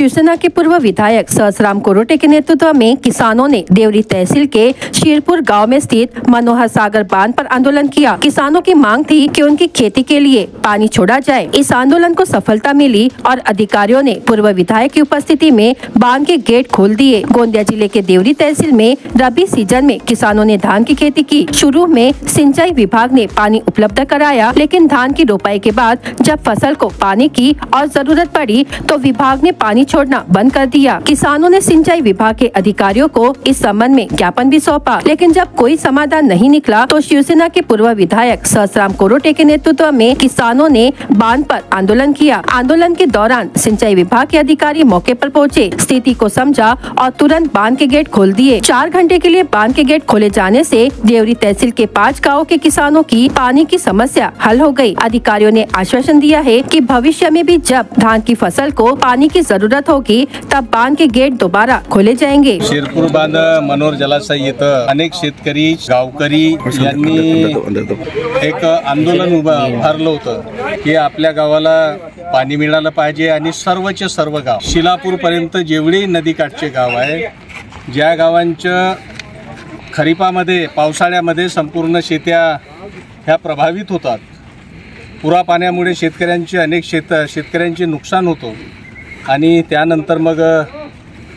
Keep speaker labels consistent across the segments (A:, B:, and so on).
A: शिवसेना के पूर्व विधायक सहसराम कोरोटे के नेतृत्व में किसानों ने देवरी तहसील के शीरपुर गांव में स्थित मनोहर सागर बांध पर आंदोलन किया। किसानों की मांग थी कि उनकी खेती के लिए पानी छोड़ा जाए। इस आंदोलन को सफलता मिली और अधिकारियों ने पूर्व विधायक की उपस्थिति में बांध के गेट खोल दिए। गोंदिया जिले के देवरी तहसील में रबी सीजन में किसानों ने धान की खेती की। शुरू में सिंचाई विभाग ने पानी उपलब्ध कराया, लेकिन धान की रोपाई के बाद जब फसल को पानी की और जरूरत पड़ी तो विभाग ने पानी छोड़ना बंद कर दिया। किसानों ने सिंचाई विभाग के अधिकारियों को इस संबंध में ज्ञापन भी सौंपा, लेकिन जब कोई समाधान नहीं निकला तो शिवसेना के पूर्व विधायक सहसराम कोरोटे के नेतृत्व में किसानों ने बांध पर आंदोलन किया। आंदोलन के दौरान सिंचाई विभाग के अधिकारी मौके पर पहुंचे, स्थिति को समझा और तुरंत बांध के गेट खोल दिए। 4 घंटे के लिए बांध के गेट खोले जाने से देवरी तहसील के 5 गाँव के किसानों की पानी की समस्या हल हो गयी। अधिकारियों ने आश्वासन दिया है कि भविष्य में भी जब धान की फसल को पानी की जरूरत होगी तब बांध के गेट दोबारा खोले जाएंगे।
B: शीरपूर बांध मनोहर जलाशय येथे अनेक शेतकरी गावकरी यांनी एक आंदोलन उभारलं होतं की आपल्या गावाला पाणी मिळालं पाहिजे आणि सर्वचे सर्व गाव शिलापूर पर्यंत जेवढी नदीकाठचे गाव आहे, ज्या गावांच्या खरीपामध्ये पावसाळ्यामध्ये संपूर्ण शेत्या ह्या प्रभावित होतात, पुरा पाण्यामुळे शेतकऱ्यांचे अनेक शेतकऱ्यांचे नुकसान होतो आणि त्यानंतर मग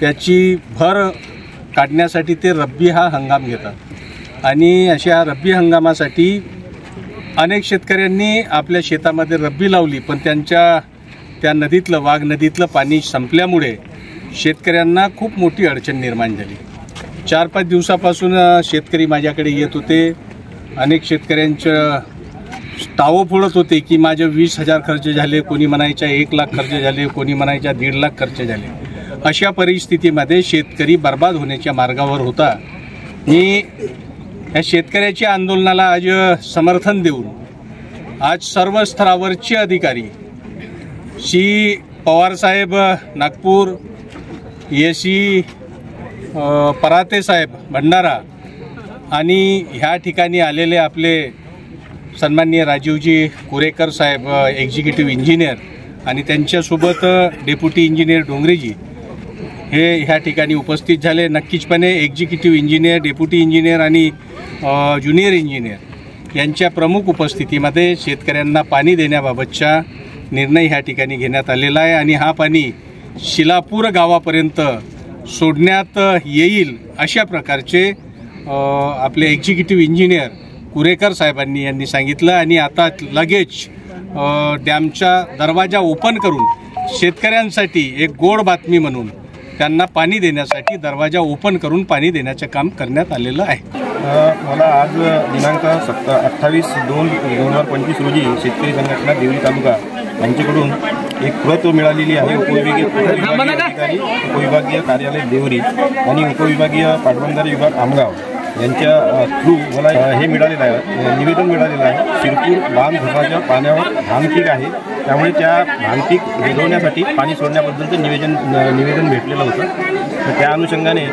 B: त्याची भर काढण्यासाठी ते रब्बी हा हंगाम घेतात आणि अशा रब्बी हंगामासाठी अनेक शेतकऱ्यांनी आपल्या शेतामध्ये रब्बी लावली, पण त्या नदीतलं वाघ नदीतलं पाणी संपल्यामुळे शेतकऱ्यांना खूप मोठी अडचण निर्माण झाली। 4-5 दिवसापासून शेतकरी माझ्याकडे येत होते। अनेक शेतकऱ्यांचं टावं फोडत होते की माझे 20,000 खर्च झाले, कोणी म्हणायच्या 1 लाख खर्च झाले, कोणी म्हणायच्या 1.5 लाख खर्च झाले। अशा परिस्थितीमध्ये शेतकरी बर्बाद होण्याच्या मार्गावर होता। मी या शेतकऱ्याच्या आंदोलनाला आज समर्थन देऊन आज सर्व स्तरावरचे अधिकारी श्री पवार साहेब नागपूर, एसी पराते साहेब भंडारा आणि ह्या ठिकाणी आलेले आपले सन्माननीय राजीवजी कुरेकर साहेब एक्झिक्युटिव्ह इंजिनियर आणि त्यांच्यासोबत डेप्युटी इंजिनियर डोंगरेजी हे ह्या ठिकाणी उपस्थित झाले। नक्कीचपणे एक्झिक्युटिव्ह इंजिनियर, डेप्युटी इंजिनियर आणि ज्युनियर इंजिनियर यांच्या प्रमुख उपस्थितीमध्ये शेतकऱ्यांना पाणी देण्याबाबतचा निर्णय ह्या ठिकाणी घेण्यात आलेला आहे आणि हा पाणी शिलापूर गावापर्यंत सोडण्यात येईल अशा प्रकारचे आपले एक्झिक्युटिव्ह इंजिनियर कुरेकर साहेबांनी यांनी सांगितलं आणि आता लगेच डॅमचा दरवाजा ओपन करून शेतकऱ्यांसाठी एक गोड बातमी म्हणून त्यांना पाणी देण्यासाठी दरवाजा ओपन करून पाणी देण्याचे काम करण्यात आलेलं आहे।
C: मला आज दिनांक 28/2/2025 रोजी शेतकरी संघटना देवरी तालुका यांच्याकडून एक प्रत मिळालेली आहे। उपविभागीय कार्यालय देवरी आणि उपविभागीय पाटबंधारे विभाग आमगाव यांच्या थ्रू मला हे मिळालेलं आहे, निवेदन मिळालेलं आहे। शिरपूर बांध धरणाच्या पाण्यावर धानपीक आहे, त्यामुळे त्या धानपीक भिजवण्यासाठी पाणी सोडण्याबद्दलचं निवेदन भेटलेलं होतं। तर त्या अनुषंगाने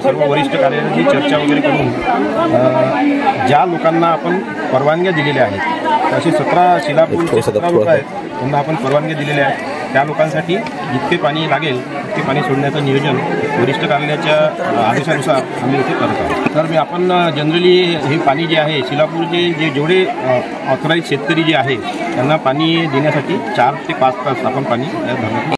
C: सर्व वरिष्ठ कार्यालयाची चर्चा वगैरे करून ज्या लोकांना आपण परवानग्या दिलेल्या आहेत, असे 17 शिलापूरचे 17 लोक आहेत, त्यांना आपण परवानग्या दिलेल्या आहेत। त्या लोकांसाठी जितके पाणी लागेल तितके पाणी सोडण्याचं नियोजन वरिष्ठ कार्यालयाच्या आदेशानुसार आम्ही इथे करत आहोत। तर आपण जनरली हे पाणी जे आहे शिलापूरचे जेवढे ऑथराईज शेतकरी जे आहे त्यांना पाणी देण्यासाठी 4 ते 5 तास आपण पाणी